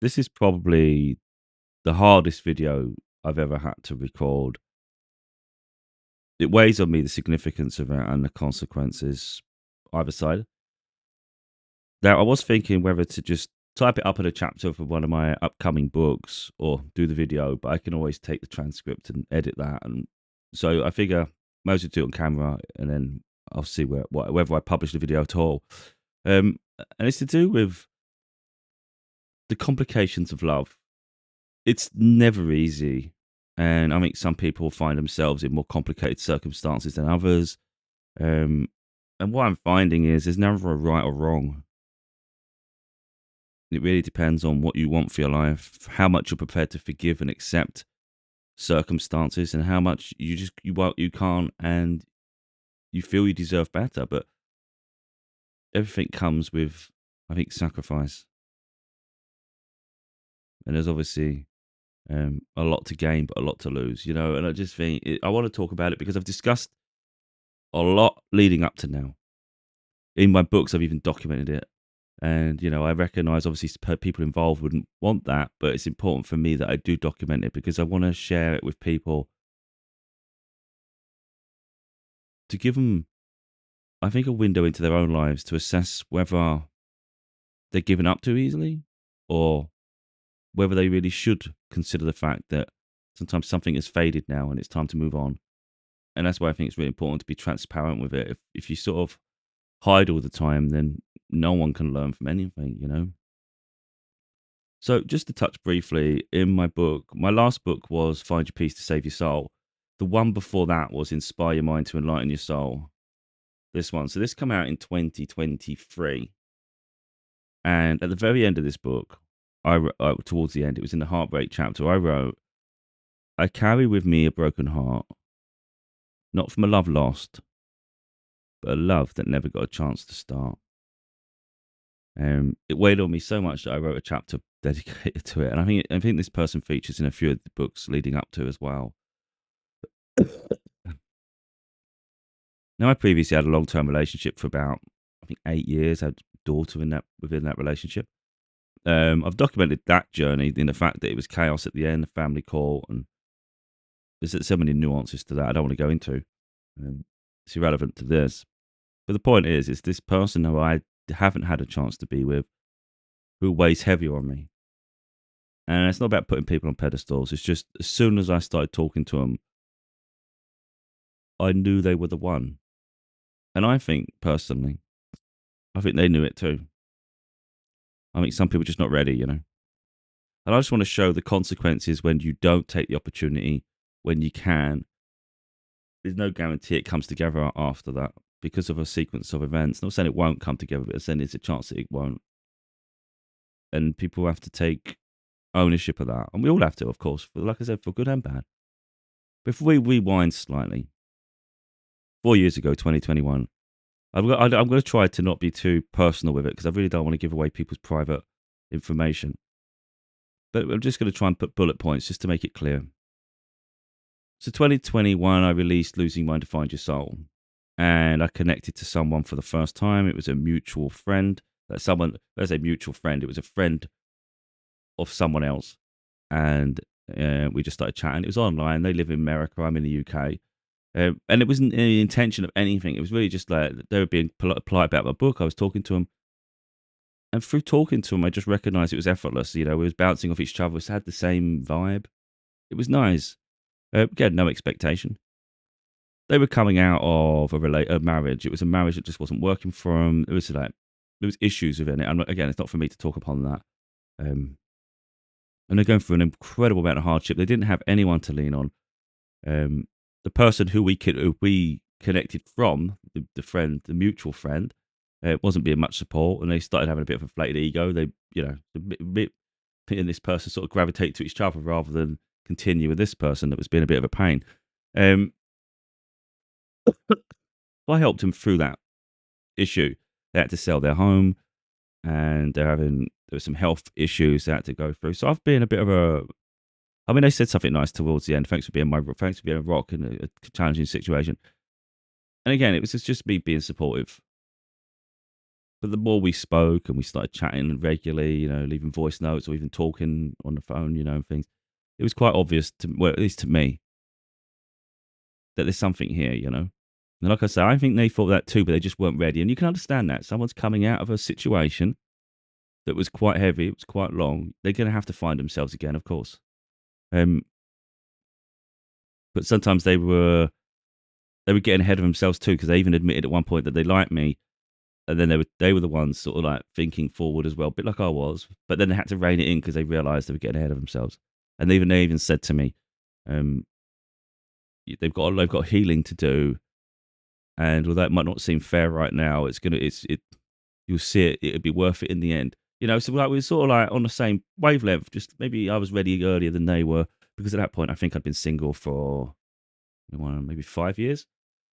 This is probably the hardest video I've ever had to record. It weighs on me the significance of it and the consequences either side. Now, I was thinking whether to just type it up in a chapter for one of my upcoming books or do the video, but I can always take the transcript and edit that. And so I figure most of do it on camera, and then I'll see whether I publish the video at all. And it's to do with the complications of love. It's never easy. And I think some people find themselves in more complicated circumstances than others. Um, and what I'm finding is there's never a right or wrong. It really depends on what you want for your life, how much you're prepared to forgive and accept circumstances, and how much you can't, and you feel you deserve better. But everything comes with, I think, sacrifice, and there's obviously a lot to gain, but a lot to lose. And I just think I want to talk about it because I've discussed a lot leading up to now. In my books, I've even documented it. And, I recognize obviously people involved wouldn't want that, but it's important for me that I do document it because I want to share it with people to give them, I think, a window into their own lives to assess whether they're given up too easily or whether they really should consider the fact that sometimes something has faded now and it's time to move on. And that's why I think it's really important to be transparent with it. If you sort of hide all the time, then no one can learn from anything. So, just to touch briefly, in my book, my last book was Find Your Peace to Save Your Soul. The one before that was Inspire Your Mind to Enlighten Your Soul. This one. So, this came out in 2023. And at the very end of this book, towards the end, it was in the Heartbreak chapter, I wrote, I carry with me a broken heart, not from a love lost, but a love that never got a chance to start. It weighed on me so much that I wrote a chapter dedicated to it, and I think this person features in a few of the books leading up to as well. Now, I previously had a long-term relationship for about, I think, 8 years. I had a daughter within that relationship. I've documented that journey in the fact that it was chaos at the end, the family court, and there's so many nuances to that I don't want to go into. It's irrelevant to this. But the point is, it's this person who I haven't had a chance to be with who weighs heavier on me. And it's not about putting people on pedestals. It's just as soon as I started talking to them, I knew they were the one. And I think, personally, I think they knew it too. I think some people are just not ready. And I just want to show the consequences when you don't take the opportunity, when you can. There's no guarantee it comes together after that because of a sequence of events. Not saying it won't come together, but saying there's a chance that it won't. And people have to take ownership of that. And we all have to, of course, like I said, for good and bad. Before we rewind slightly, 4 years ago, 2021, I'm going to try to not be too personal with it because I really don't want to give away people's private information. But I'm just going to try and put bullet points just to make it clear. So 2021, I released Losing Mind to Find Your Soul. And I connected to someone for the first time. It was a mutual friend. As a mutual friend, it was a friend of someone else. And we just started chatting. It was online. They live in America. I'm in the UK. And it wasn't any intention of anything. It was really just like they were being polite about my book. I was talking to them. And through talking to them, I just recognized it was effortless. We was bouncing off each other. We had the same vibe. It was nice. Again, no expectation. They were coming out of a marriage. It was a marriage that just wasn't working for them. There was issues within it. And again, it's not for me to talk upon that. And they're going through an incredible amount of hardship. They didn't have anyone to lean on. The person who we connected from, the mutual friend, wasn't being much support, and they started having a bit of a inflated ego. They, and this person sort of gravitate to each other rather than continue with this person that was being a bit of a pain. I helped them through that issue. They had to sell their home, and there were some health issues they had to go through. So I've been a bit of a. I mean, they said something nice towards the end. Thanks for being a rock in a challenging situation. And again, it was just me being supportive. But the more we spoke and we started chatting regularly, leaving voice notes or even talking on the phone, and things, it was quite obvious well, at least to me, that there's something here. And like I say, I think they thought that too, but they just weren't ready. And you can understand that. Someone's coming out of a situation that was quite heavy, it was quite long. They're going to have to find themselves again, of course. Um, but sometimes they were getting ahead of themselves too, because they even admitted at one point that they liked me, and then they were the ones sort of like thinking forward as well, a bit like I was. But then they had to rein it in because they realised they were getting ahead of themselves, and they even said to me, um, they've got healing to do, and although it might not seem fair right now, you'll see it'll be worth it in the end. So like we were sort of like on the same wavelength. Just maybe I was ready earlier than they were, because at that point I think I'd been single for maybe 5 years.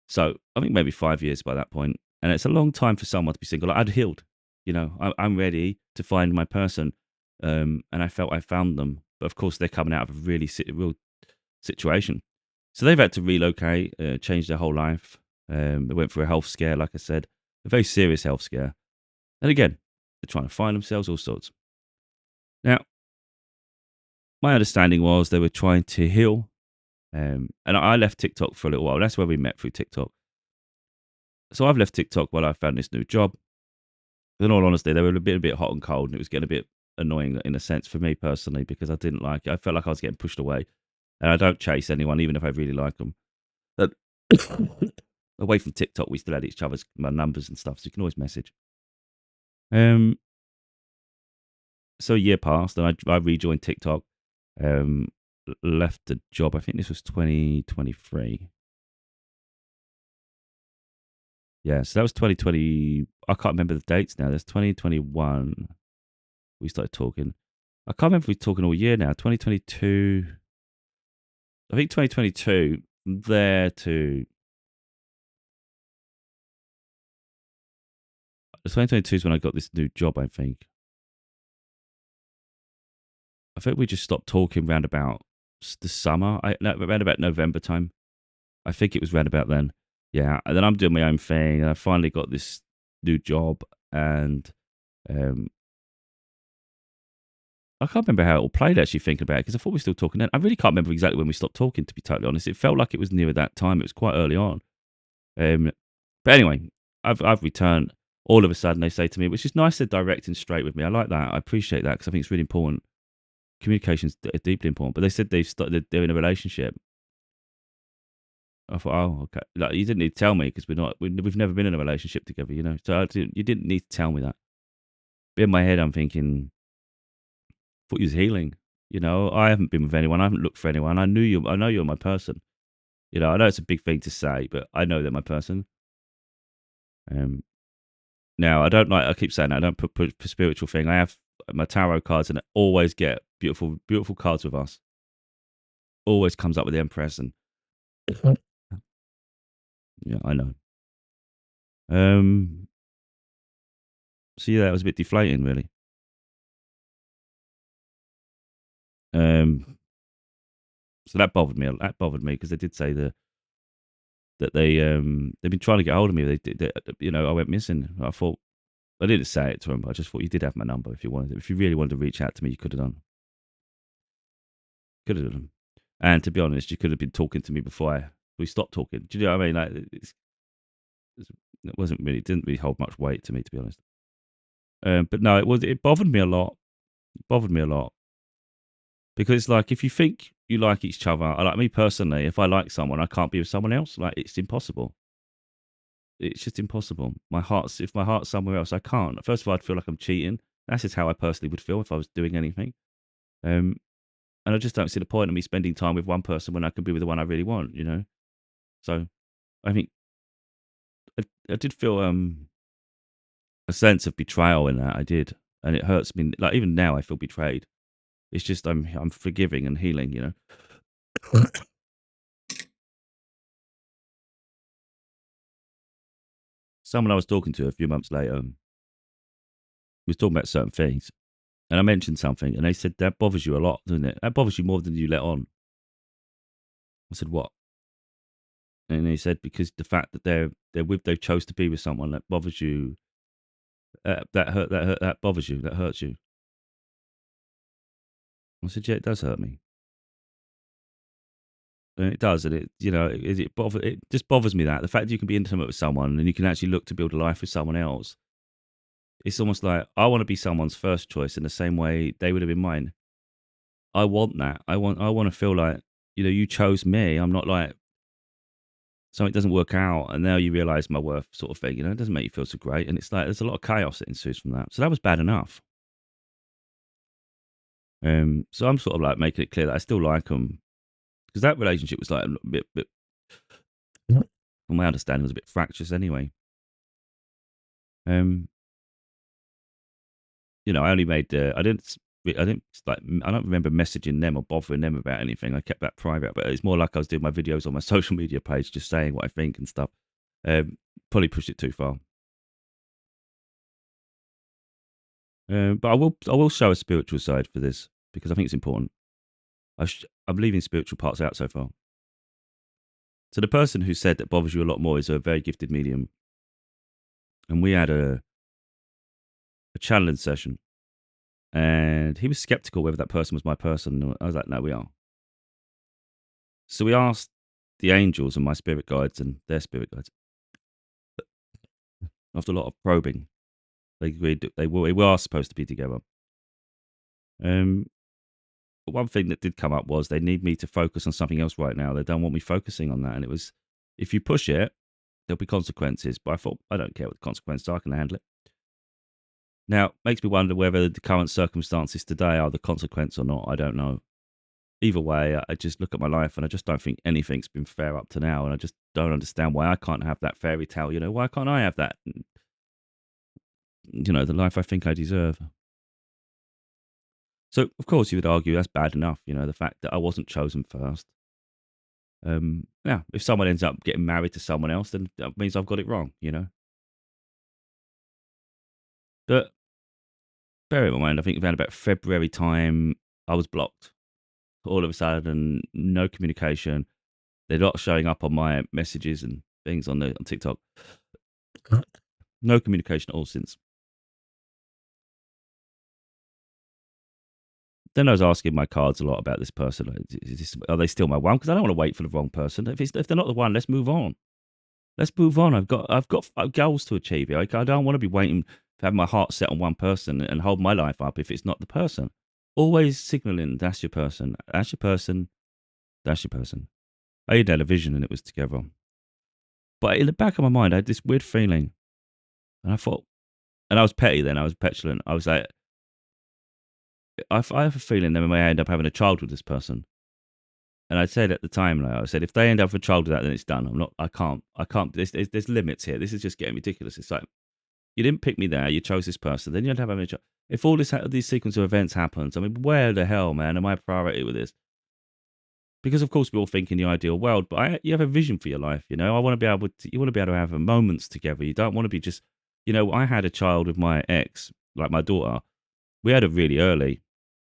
So I think maybe 5 years by that point, and it's a long time for someone to be single. Like, I'd healed, I'm ready to find my person, and I felt I found them. But of course, they're coming out of a real situation, so they've had to relocate, change their whole life. They went through a health scare, like I said, a very serious health scare, and again, they're trying to find themselves, all sorts. Now, my understanding was they were trying to heal, and I left TikTok for a little while. That's where we met, through TikTok. So I've left TikTok while I found this new job. In all honesty, they were a bit hot and cold, and it was getting a bit annoying in a sense for me personally, because I didn't like it. I felt like I was getting pushed away, and I don't chase anyone, even if I really like them. But away from TikTok, we still had each other's my numbers and stuff, so you can always message. Um, so a year passed, and I rejoined TikTok. Um, Left the job. I think this was 2023. Yeah, so that was 2020. I can't remember the dates now. There's 2021. We started talking. I can't remember if we're talking all year now. 2022. I think 2022. From there to 2022 is when I got this new job. I think we just stopped talking round about the summer. Round about November time. I think it was round about then. Yeah, and then I'm doing my own thing, and I finally got this new job, and um, I can't remember how it all played, actually, thinking about it, because I thought we were still talking then. I really can't remember exactly when we stopped talking, to be totally honest. It felt like it was near that time. It was quite early on. Um, but anyway, I've returned. All of a sudden, they say to me, which is nice, they're direct and straight with me. I like that. I appreciate that, because I think it's really important. Communication's deeply important. But they said they're in a relationship. I thought, oh, okay. Like, you didn't need to tell me, because we've never been in a relationship together. So you didn't need to tell me that. But in my head, I'm thinking, thought you was healing. I haven't been with anyone. I haven't looked for anyone. I knew you. I know you're my person. I know it's a big thing to say, but I know they're my person. Um, Now, I don't like. I keep saying that. I don't put spiritual thing. I have my tarot cards, and I always get beautiful, beautiful cards with us. Always comes up with the Empress, and yeah, I know. Um, so yeah, that was a bit deflating, really. Um, so that bothered me. That bothered me, because they did say that they've been trying to get hold of me. I went missing. I thought, I didn't say it to him, but I just thought, you did have my number. If you really wanted to reach out to me, you could have done. Could have done. And to be honest, you could have been talking to me before we stopped talking. Do you know what I mean? Like, it wasn't really, it didn't really hold much weight to me, to be honest. But no, it bothered me a lot. It bothered me a lot, because it's like, if you think you like each other, like me personally, if I like someone, I can't be with someone else. Like, it's impossible. It's just impossible. If my heart's somewhere else, I can't. First of all, I'd feel like I'm cheating. That's just how I personally would feel if I was doing anything. Um, and I just don't see the point of me spending time with one person when I can be with the one I really want. So I think I did feel a sense of betrayal in that. I did, and it hurts me. Like, even now, I feel betrayed. It's just I'm forgiving and healing. Someone I was talking to a few months later was talking about certain things, and I mentioned something, and they said, that bothers you a lot, doesn't it? That bothers you more than you let on. I said, what? And he said, because the fact that they chose to be with someone, that bothers you that bothers you, that hurts you. I said, yeah, it does hurt me. And it does, and it just bothers me that the fact that you can be intimate with someone and you can actually look to build a life with someone else. It's almost like I want to be someone's first choice in the same way they would have been mine. I want that. I want to feel like, you chose me. I'm not like something doesn't work out and now you realize my worth sort of thing. It doesn't make you feel so great. And it's like there's a lot of chaos that ensues from that. So that was bad enough. So I'm sort of like making it clear that I still like them because that relationship was like a bit, from my understanding, was a bit fractious anyway. Um, I only made, I didn't like, I don't remember messaging them or bothering them about anything. I kept that private, but it's more like I was doing my videos on my social media page, just saying what I think and stuff. Probably pushed it too far. But I will show a spiritual side for this because I think it's important. I'm leaving spiritual parts out so far. So the person who said that bothers you a lot more is a very gifted medium, and we had a challenge session, and he was skeptical whether that person was my person. And I was like, no, we are. So we asked the angels and my spirit guides and their spirit guides. After a lot of probing, they agreed that we were supposed to be together. But one thing that did come up was they need me to focus on something else right now. They don't want me focusing on that. And it was, if you push it, there'll be consequences. But I thought, I don't care what the consequences are, I can handle it. Now, it makes me wonder whether the current circumstances today are the consequence or not. I don't know. Either way, I just look at my life and I just don't think anything's been fair up to now. And I just don't understand why I can't have that fairy tale. Why can't I have that? The life I think I deserve. So, of course, you would argue that's bad enough, the fact that I wasn't chosen first. Yeah, if someone ends up getting married to someone else, then that means I've got it wrong. But bear in mind, I think around about February time, I was blocked. All of a sudden, no communication. They're not showing up on my messages and things on TikTok. No communication at all since. Then I was asking my cards a lot about this person. Are they still my one? Because I don't want to wait for the wrong person. If they're not the one, let's move on. Let's move on. I've got goals to achieve here. I don't want to be waiting to have my heart set on one person and hold my life up if it's not the person. Always signaling that's your person. That's your person. That's your person. I even had a vision and it was together. But in the back of my mind, I had this weird feeling. And I thought, and I was petty then. I was petulant. I was like, I have a feeling that we may end up having a child with this person. And I said at the time, like, I said, if they end up with a child with that, then it's done. I can't. There's limits here. This is just getting ridiculous. It's like, you didn't pick me there. You chose this person. Then you end up having a child. If all these sequence of events happens, I mean, where the hell, man, am I a priority with this? Because of course we all think in the ideal world, but you have a vision for your life. I want to be able to. You want to be able to have moments together. You don't want to be just. I had a child with my ex, like my daughter. We had her really early.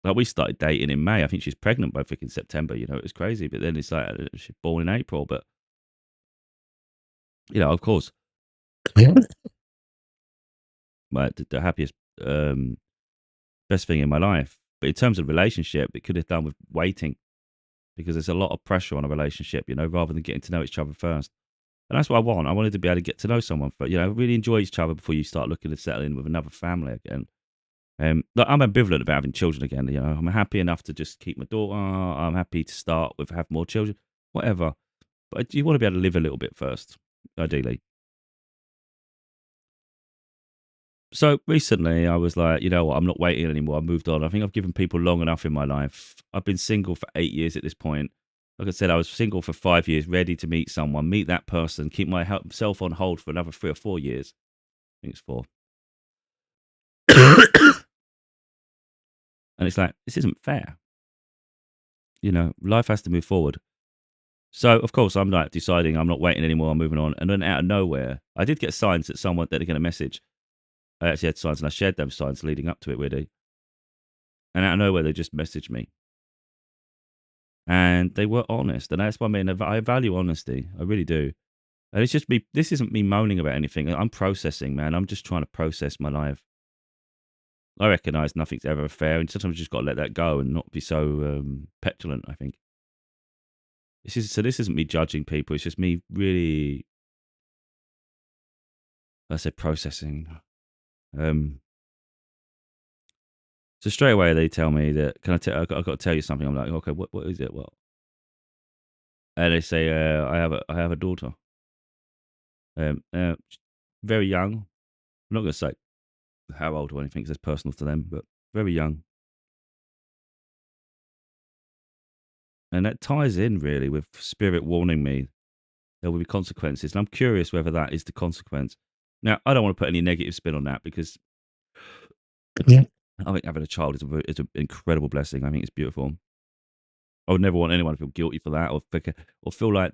Like we started dating in May. I think she's pregnant by freaking September. It was crazy. But then it's like she's born in April. But of course, the happiest, best thing in my life. But in terms of relationship, it could have done with waiting because there's a lot of pressure on a relationship. Rather than getting to know each other first. And that's what I want. I wanted to be able to get to know someone, but really enjoy each other before you start looking to settle in with another family again. Look, I'm ambivalent about having children again. I'm happy enough to just keep my daughter. I'm happy to start with have more children, whatever. But you want to be able to live a little bit first, ideally. So recently, I was like, you know what? I'm not waiting anymore. I've moved on. I think I've given people long enough in my life. I've been single for 8 years at this point. Like I said, I was single for 5 years, ready to meet someone, meet that person, keep myself on hold for another 3 or 4 years. I think it's 4. And it's like, this isn't fair. Life has to move forward. So, of course, I'm like deciding I'm not waiting anymore. I'm moving on. And then out of nowhere, I did get signs that they're going to message. I actually had signs and I shared those signs leading up to it, really. And out of nowhere, they just messaged me. And they were honest. And that's what I mean. I value honesty. I really do. And it's just me. This isn't me moaning about anything. I'm processing, man. I'm just trying to process my life. I recognise nothing's ever fair, and sometimes you just got to let that go and not be so petulant. I think this isn't me judging people. It's just me really, I said, processing. Um, so straight away they tell me that can I tell? I've got to tell you something. I'm like, okay, what is it? What? And they say I have a daughter. Um, uh, very young. I'm not going to say how old or anything because it's personal to them, but very young. And that ties in really with Spirit warning me there will be consequences. And I'm curious whether that is the consequence. Now, I don't want to put any negative spin on that because yeah, I think having a child is an incredible blessing. I think it's beautiful. I would never want anyone to feel guilty for that or feel like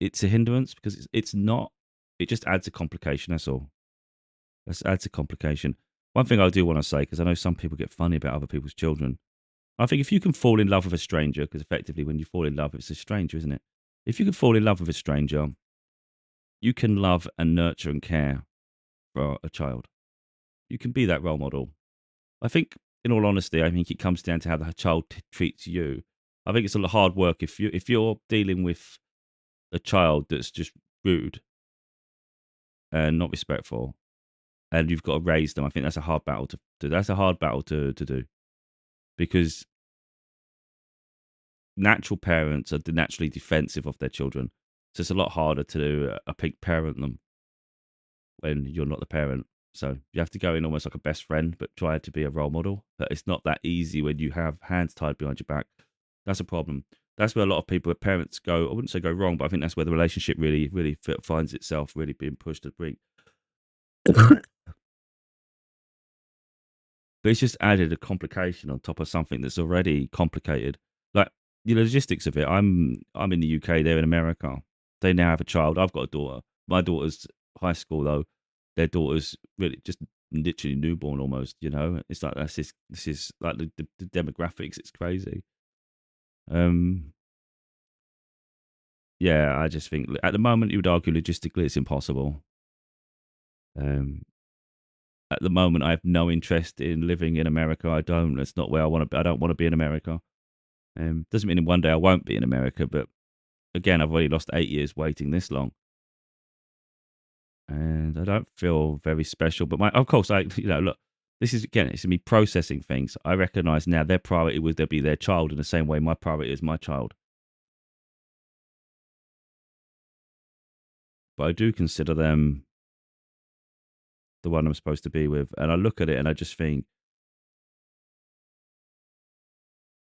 it's a hindrance because it's not. It just adds a complication. That's all. That adds a complication. One thing I do want to say, because I know some people get funny about other people's children. I think if you can fall in love with a stranger, because effectively when you fall in love, it's a stranger, isn't it? If you can fall in love with a stranger, you can love and nurture and care for a child. You can be that role model. I think, in all honesty, I think it comes down to how the child treats you. I think it's a lot of hard work if you're dealing with a child that's just rude and not respectful, and you've got to raise them. I think that's a hard battle to do. That's a hard battle to do because natural parents are naturally defensive of their children. So it's a lot harder to, I think, parent them when you're not the parent. So you have to go in almost like a best friend, but try to be a role model. But it's not that easy when you have hands tied behind your back. That's a problem. That's where a lot of people, parents go, I wouldn't say go wrong, but I think that's where the relationship really finds itself really being pushed to the brink. But it's just added a complication on top of something that's already complicated. Like the logistics of it. I'm in the UK, they're in America. They now have a child. I've got a daughter. My daughter's high school though. Their daughter's really just literally newborn almost, you know. It's like this is like the demographics, it's crazy. Um yeah, I just think at the moment you would argue logistically it's impossible. Um at the moment I have no interest in living in America. I don't. That's not where I want to be. I don't want to be in America. Doesn't mean in one day I won't be in America, but again, I've already lost 8 years waiting this long, and I don't feel very special. But of course, look, this is again, it's me processing things. I recognise now their priority would be their child in the same way my priority is my child. But I do consider them the one I'm supposed to be with, and I look at it and I just think,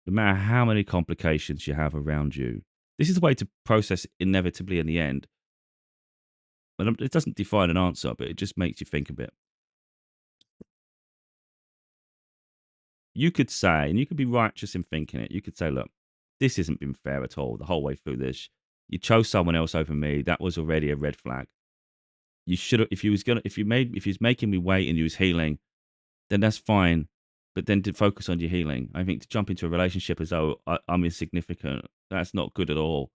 no matter how many complications you have around you, this is the way to process inevitably in the end. And it doesn't define an answer, but it just makes you think a bit. You could say, and you could be righteous in thinking it, you could say, look, this hasn't been fair at all the whole way through this. You chose someone else over me. That was already a red flag. You should have, if he was making me wait and you was healing, then that's fine. But then to focus on your healing, I think to jump into a relationship as though I'm insignificant, that's not good at all.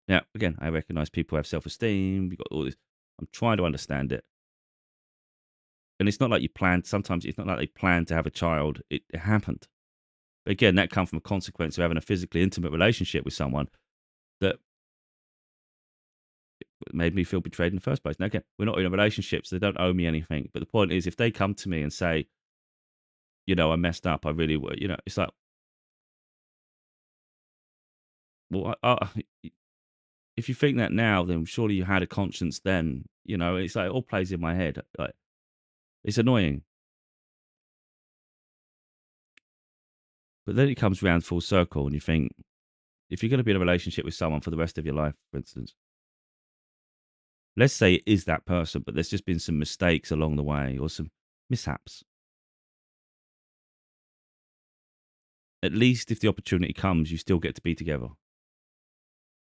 Now, again, I recognize people have self esteem. We got all this. I'm trying to understand it. And it's not like you planned, sometimes it's not like they planned to have a child. It happened. But again, that comes from a consequence of having a physically intimate relationship with someone that made me feel betrayed in the first place. Now, again, we're not in a relationship, so they don't owe me anything. But the point is, if they come to me and say, I messed up, I really were, it's like, well, if you think that now, then surely you had a conscience then. It's like it all plays in my head. Like, it's annoying. But then it comes round full circle, and you think, if you're going to be in a relationship with someone for the rest of your life, for instance, let's say it is that person, but there's just been some mistakes along the way or some mishaps. At least if the opportunity comes, you still get to be together.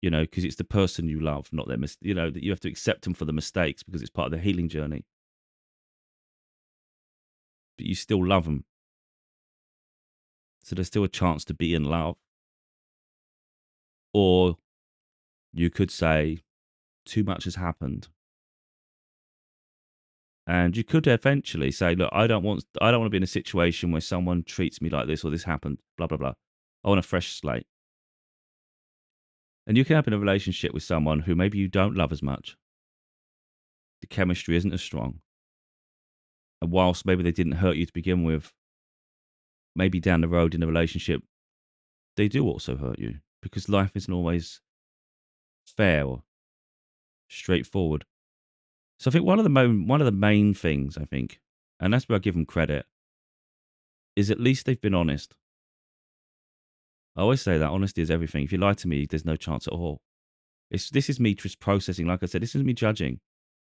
Because it's the person you love, not their that you have to accept them for the mistakes because it's part of the healing journey. But you still love them. So there's still a chance to be in love. Or you could say, too much has happened. And you could eventually say, look, I don't want to be in a situation where someone treats me like this or this happened, blah, blah, blah. I want a fresh slate. And you can have in a relationship with someone who maybe you don't love as much. The chemistry isn't as strong. And whilst maybe they didn't hurt you to begin with, maybe down the road in a relationship, they do also hurt you because life isn't always fair or straightforward. So I think one of the main things, I think, and that's where I give them credit, is at least they've been honest. I always say that honesty is everything. If you lie to me, there's no chance at all. This is me just processing. Like I said, this is me judging.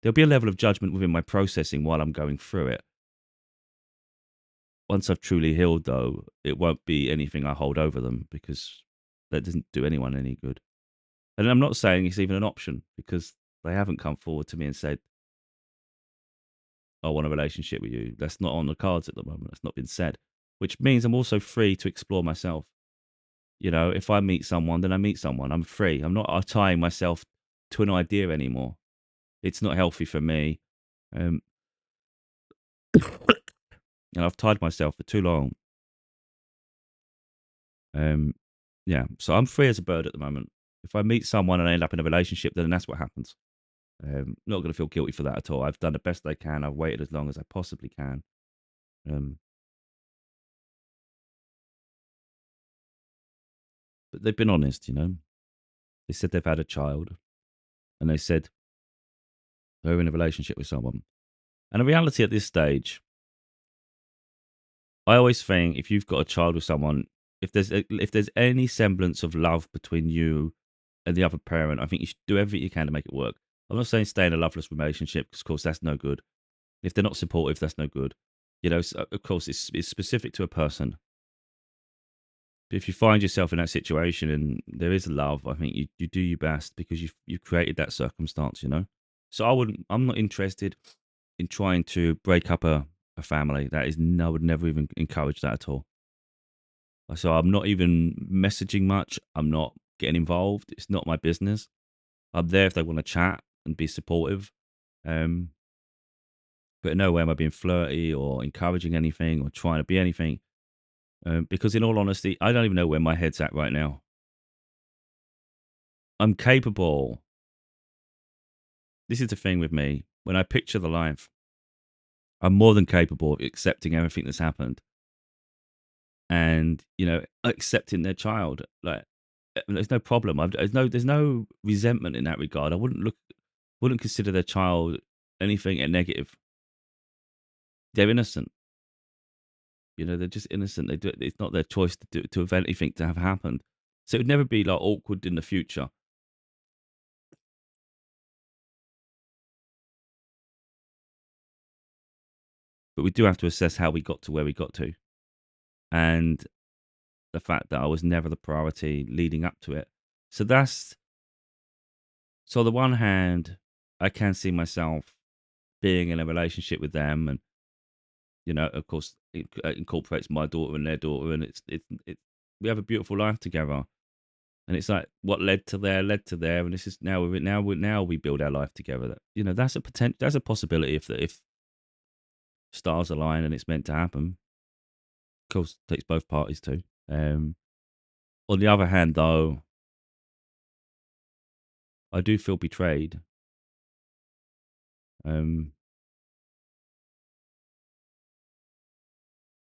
There'll be a level of judgment within my processing while I'm going through it. Once I've truly healed, though, it won't be anything I hold over them because that doesn't do anyone any good. And I'm not saying it's even an option because they haven't come forward to me and said, I want a relationship with you. That's not on the cards at the moment. That's not been said, which means I'm also free to explore myself. If I meet someone, then I meet someone. I'm free. I'm not tying myself to an idea anymore. It's not healthy for me. Um, and I've tied myself for too long. Yeah, so I'm free as a bird at the moment. If I meet someone and I end up in a relationship, then that's what happens. Not going to feel guilty for that at all. I've done the best I can. I've waited as long as I possibly can. Um, but they've been honest. They said they've had a child, and they said they're in a relationship with someone. And the reality at this stage, I always think if you've got a child with someone, if there's any semblance of love between you and the other parent, I think you should do everything you can to make it work. I'm not saying stay in a loveless relationship because, of course, that's no good. If they're not supportive, that's no good. So of course, it's specific to a person. But if you find yourself in that situation and there is love, I think you do your best because you've created that circumstance. So I'm not interested in trying to break up a family. I would never even encourage that at all. So I'm not even messaging much. I'm not getting involved. It's not my business. I'm there if they want to chat and be supportive. Um, but in no way am I being flirty or encouraging anything or trying to be anything. Because in all honesty, I don't even know where my head's at right now. I'm capable. This is the thing with me. When I picture the life, I'm more than capable of accepting everything that's happened and, accepting their child. Like, there's no problem. There's no resentment in that regard. I wouldn't consider their child anything negative. They're innocent. They're just innocent. They do it. It's not their choice to have anything to have happened. So it would never be like awkward in the future. But we do have to assess how we got to where we got to, and the fact that I was never the priority leading up to it. So on the one hand, I can see myself being in a relationship with them, and of course, it incorporates my daughter and their daughter, and it's we have a beautiful life together. And it's like what led to there, and this is now we build our life together. That's a potential, that's a possibility if stars align and it's meant to happen. Of course, it takes both parties too. On the other hand, though, I do feel betrayed. Um,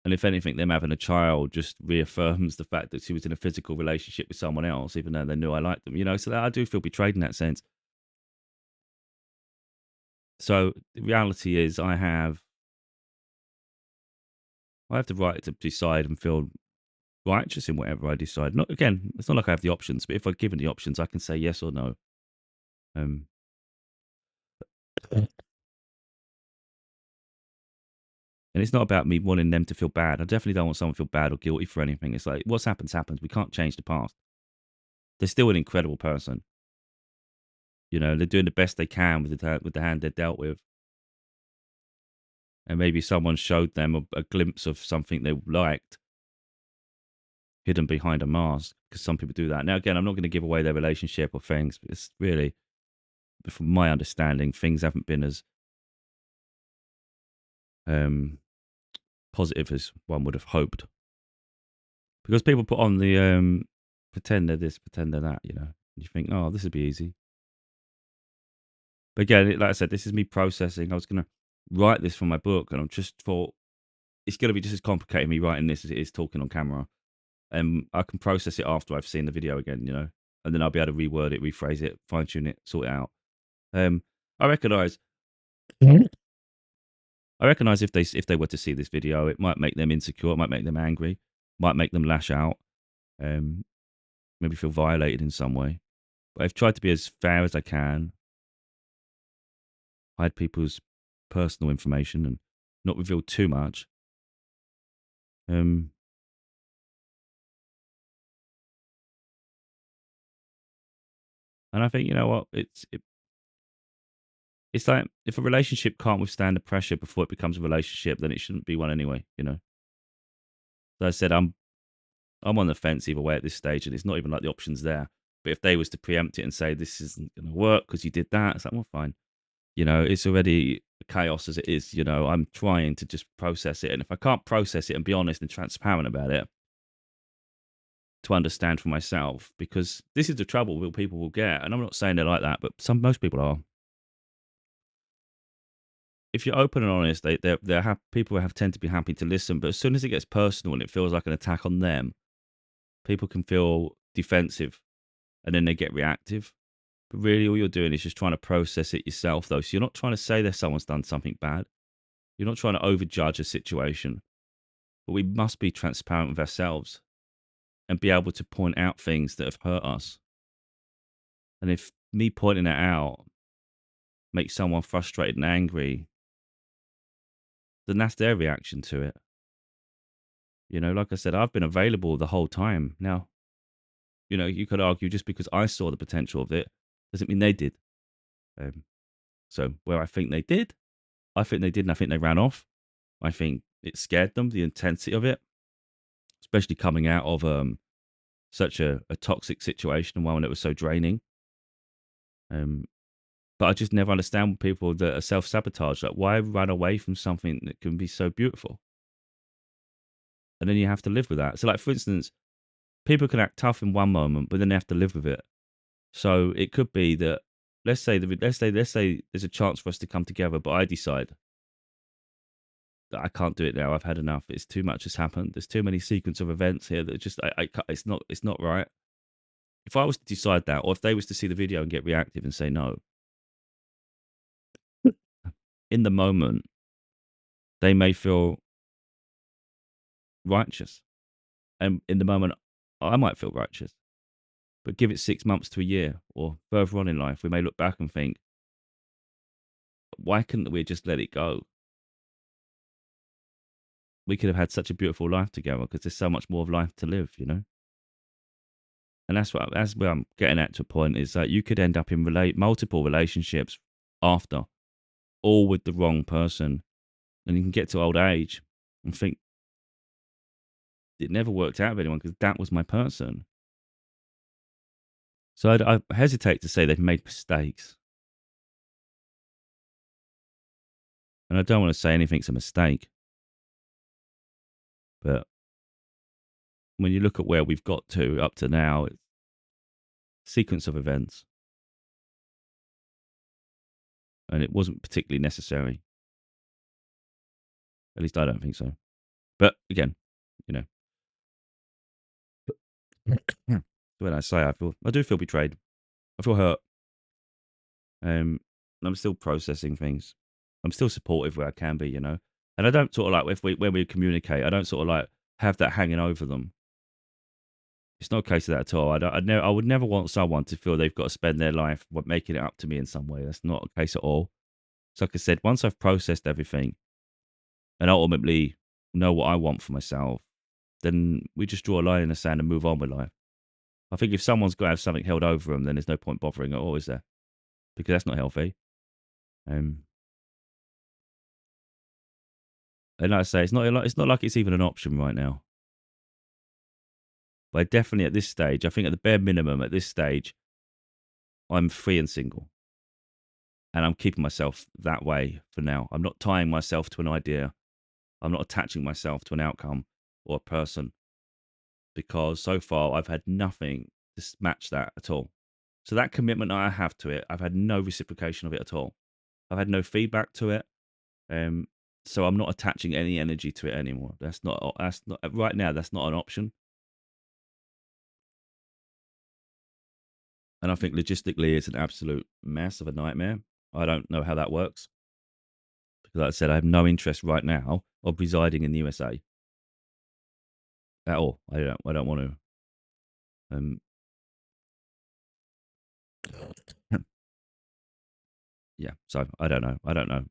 and if anything, them having a child just reaffirms the fact that she was in a physical relationship with someone else, even though they knew I liked them. So that I do feel betrayed in that sense. So the reality is, I have the right to decide and feel righteous in whatever I decide. Not again, it's not like I have the options, but if I'm given the options, I can say yes or no. Um, and it's not about me wanting them to feel bad. I definitely don't want someone to feel bad or guilty for anything. It's like what's happened happens. We can't change the past. They're still an incredible person. They're doing the best they can with the hand they're dealt with. And maybe someone showed them a glimpse of something they liked hidden behind a mask, because some people do that. Now, again, I'm not going to give away their relationship or things, but it's really, from my understanding, things haven't been as um, positive as one would have hoped. Because people put on the pretend they're this, pretend they're that, you know. You think, oh, this would be easy. But again, like I said, this is me processing. I was going to write this for my book, and I just thought it's going to be just as complicated me writing this as it is talking on camera. And I can process it after I've seen the video again, you know, and then I'll be able to reword it, rephrase it, fine tune it, sort it out. I recognise if they were to see this video, it might make them insecure, it might make them angry, might make them lash out, um, maybe feel violated in some way. But I've tried to be as fair as I can, hide people's personal information and not reveal too much. Um, and I think, you know what, it's like if a relationship can't withstand the pressure before it becomes a relationship, then it shouldn't be one anyway, you know. So I said I'm on the fence either way at this stage, and it's not even like the options there. But if they was to preempt it and say this isn't going to work because you did that, it's like, well, fine. You know, it's already chaos as it is. You know, I'm trying to just process it, and if I can't process it and be honest and transparent about it, to understand for myself, because this is the trouble that people will get, and I'm not saying they're like that, but most people are. If you're open and honest, people tend to be happy to listen. But as soon as it gets personal and it feels like an attack on them, people can feel defensive, and then they get reactive. But really, all you're doing is just trying to process it yourself, though. So you're not trying to say that someone's done something bad. You're not trying to overjudge a situation. But we must be transparent with ourselves and be able to point out things that have hurt us. And if me pointing that out makes someone frustrated and angry, then that's their reaction to it. You know, like I said, I've been available the whole time. Now, you know, you could argue just because I saw the potential of it doesn't mean they did. Um, so where I think they did, and I think they ran off. I think it scared them, the intensity of it, especially coming out of such a toxic situation and one that was so draining. Um, but I just never understand people that are self sabotage. Like, why run away from something that can be so beautiful? And then you have to live with that. So, like for instance, people can act tough in one moment, but then they have to live with it. So it could be that let's say there's a chance for us to come together, but I decide that I can't do it now. I've had enough. It's too much has happened. There's too many sequence of events here that just it's not right. If I was to decide that, or if they was to see the video and get reactive and say no, in the moment they may feel righteous, and in the moment I might feel righteous. But give it 6 months to a year, or further on in life, we may look back and think, why couldn't we just let it go? We could have had such a beautiful life together because there's so much more of life to live, you know. And that's where I'm getting at to a point is that you could end up in multiple relationships after, all with the wrong person, and you can get to old age and think it never worked out with anyone because that was my person. So I hesitate to say they've made mistakes, and I don't want to say anything's a mistake, but when you look at where we've got to up to now, it's a sequence of events, and it wasn't particularly necessary. At least I don't think so. But again, you know, when I say I do feel betrayed. I feel hurt. And I'm still processing things. I'm still supportive where I can be, you know. And I don't sort of like when we communicate, I don't sort of like have that hanging over them. It's not a case of that at all. I would never want someone to feel they've got to spend their life making it up to me in some way. That's not a case at all. So, like I said, once I've processed everything and ultimately know what I want for myself, then we just draw a line in the sand and move on with life. I think if someone's got to have something held over them, then there's no point bothering at all, is there? Because that's not healthy. Um, and like I say, it's not like it's even an option right now. But definitely at this stage, I think at the bare minimum at this stage, I'm free and single. And I'm keeping myself that way for now. I'm not tying myself to an idea. I'm not attaching myself to an outcome or a person, because so far I've had nothing to match that at all. So that commitment I have to it, I've had no reciprocation of it at all. I've had no feedback to it. Um, so I'm not attaching any energy to it anymore. That's not right now. That's not an option. And I think logistically, it's an absolute mess of a nightmare. I don't know how that works because, like I said, I have no interest right now of residing in the USA at all. I don't. I don't want to. Um, yeah. So I don't know. I don't know.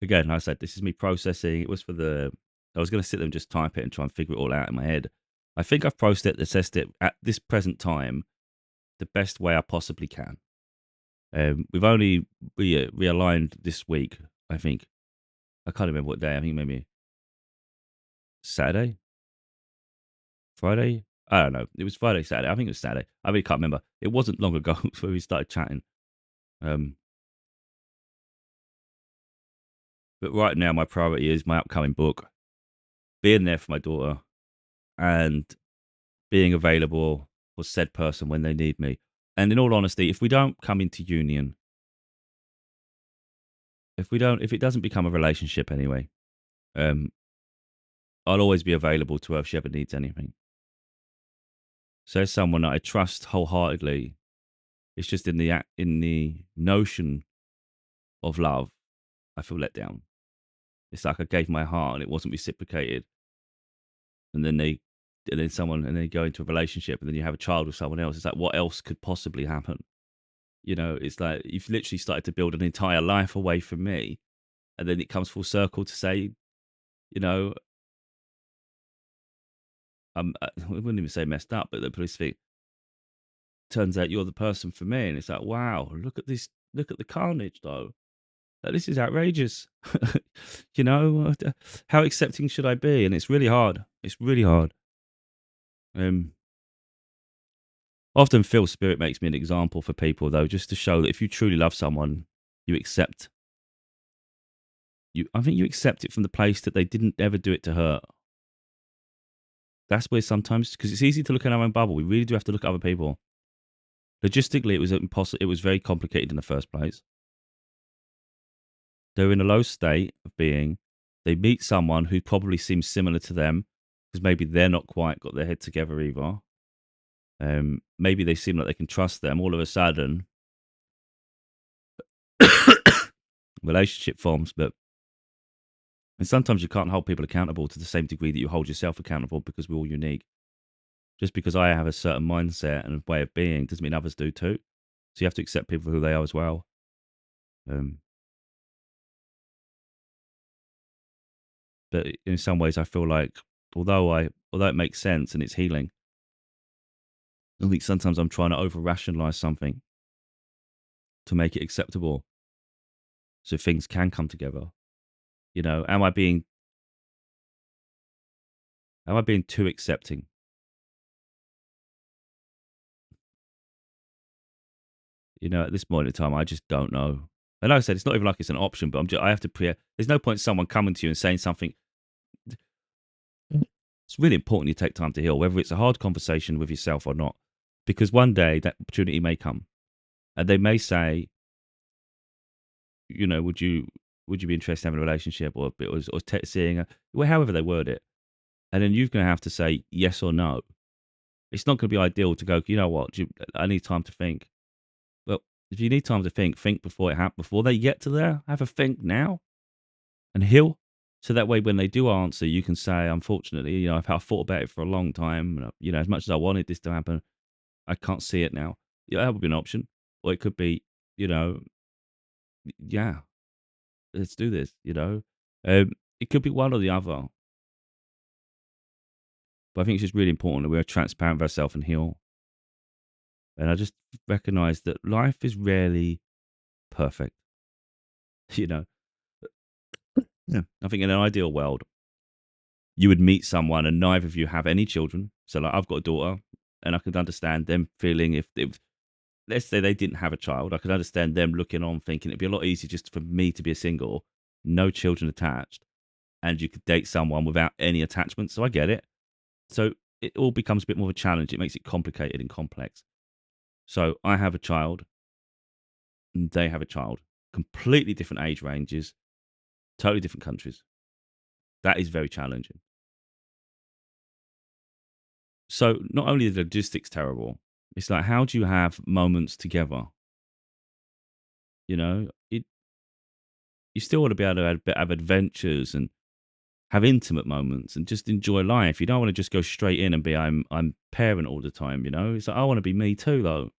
Again, like I said, this is me processing. It was for the. I was going to sit there and just type it and try and figure it all out in my head. I think I've processed it, assessed it at this present time the best way I possibly can. We've only realigned this week. I think I can't remember what day. I think maybe Saturday, Friday. I don't know. It was Friday, Saturday. I think it was Saturday. I really can't remember. It wasn't long ago when we started chatting. Um, but right now, my priority is my upcoming book, being there for my daughter, and being available for said person when they need me. And in all honesty, if we don't come into union, if it doesn't become a relationship anyway, um, I'll always be available to her if she ever needs anything. So as someone that I trust wholeheartedly, it's just in the notion of love, I feel let down. It's like I gave my heart and it wasn't reciprocated, and then they go into a relationship, and then you have a child with someone else. It's like, what else could possibly happen? It's like you've literally started to build an entire life away from me, and then it comes full circle to say, you know, I wouldn't even say messed up, but the police think, turns out you're the person for me, and it's like, wow, look at this, look at the carnage, though. Like, this is outrageous. How accepting should I be? And it's really hard. It's really hard. Um, Often Phil Spirit makes me an example for people, though, just to show that if you truly love someone, you accept. I think you accept it from the place that they didn't ever do it to hurt. That's where sometimes, because it's easy to look in our own bubble, we really do have to look at other people. Logistically, it was impossible. It was very complicated in the first place. They're in a low state of being. They meet someone who probably seems similar to them because maybe they're not quite got their head together either. Maybe they seem like they can trust them. All of a sudden, relationship forms, and sometimes you can't hold people accountable to the same degree that you hold yourself accountable because we're all unique. Just because I have a certain mindset and way of being doesn't mean others do too. So you have to accept people for who they are as well. Um, but in some ways, I feel like although it makes sense and it's healing, I think sometimes I'm trying to over rationalize something to make it acceptable, so things can come together. Am I being too accepting? At this point in time, I just don't know. And like I said, it's not even like it's an option, but I have to there's no point someone coming to you and saying something. It's really important you take time to heal, whether it's a hard conversation with yourself or not, because one day that opportunity may come, and they may say, would you be interested in having a relationship, or seeing well, however they word it, and then you're going to have to say yes or no. It's not going to be ideal to go, you know what, I need time to think. Well, if you need time to think before it happens, before they get to there. Have a think now and heal. So that way, when they do answer, you can say, unfortunately, I've thought about it for a long time. And, as much as I wanted this to happen, I can't see it now. Yeah, that would be an option. Or it could be, you know, yeah, let's do this, It could be one or the other. But I think it's just really important that we're transparent with ourselves and heal. And I just recognize that life is rarely perfect. You know, yeah. I think in an ideal world, you would meet someone and neither of you have any children. So, like, I've got a daughter, and I could understand them feeling if let's say they didn't have a child, I could understand them looking on thinking it'd be a lot easier just for me to be a single, no children attached, and you could date someone without any attachment. So I get it. So it all becomes a bit more of a challenge. It makes it complicated and complex. So I have a child, and they have a child. Completely different age ranges, totally different countries. That is very challenging. So not only are the logistics terrible, it's like how do you have moments together? You still want to be able to have adventures and have intimate moments and just enjoy life. You don't want to just go straight in and be I'm parent all the time. It's like I want to be me too though.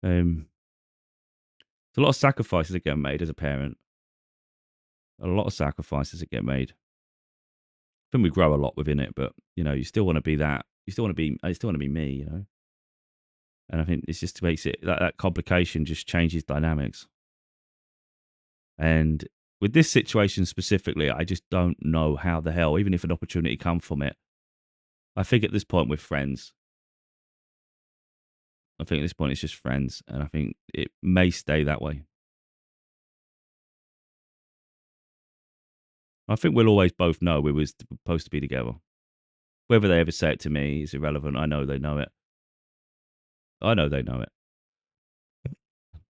Um, there's a lot of sacrifices that get made as a parent. A lot of sacrifices that get made. I think we grow a lot within it, but you still want to be that. You still want to be. I still want to be me. And I think it's just makes it that complication just changes dynamics. And with this situation specifically, I just don't know how the hell, even if an opportunity come from it. I think at this point we're friends. I think at this point it's just friends, and I think it may stay that way. I think we'll always both know we was supposed to be together. Whether they ever say it to me is irrelevant. I know they know it. I know they know it,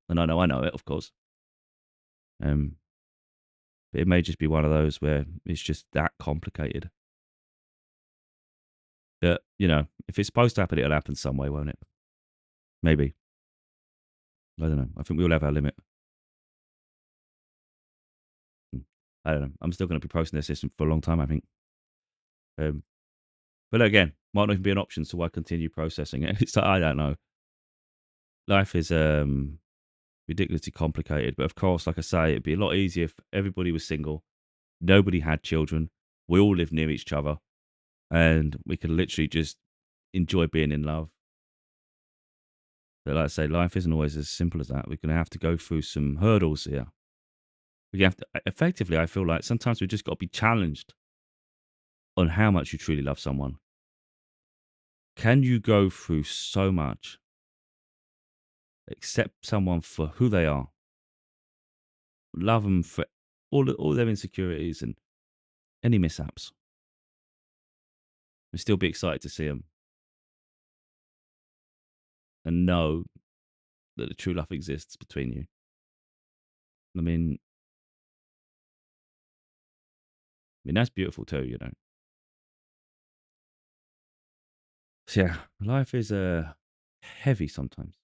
and I know it, of course. Um, but it may just be one of those where it's just that complicated. That if it's supposed to happen, it'll happen some way, won't it? Maybe. I don't know. I think we all have our limit. Hmm. I don't know. I'm still going to be processing this system for a long time, I think. Um, but again, might not even be an option, so why continue processing it? It's like, I don't know. Life is ridiculously complicated, but of course, like I say, it'd be a lot easier if everybody was single, nobody had children, we all live near each other, and we could literally just enjoy being in love. But like I say, life isn't always as simple as that. We're going to have to go through some hurdles here. We have to effectively. I feel like sometimes we just got to be challenged on how much you truly love someone. Can you go through so much, accept someone for who they are, love them for all their insecurities and any mishaps, and still be excited to see them and know that the true love exists between you? I mean that's beautiful too. So yeah, life is heavy sometimes.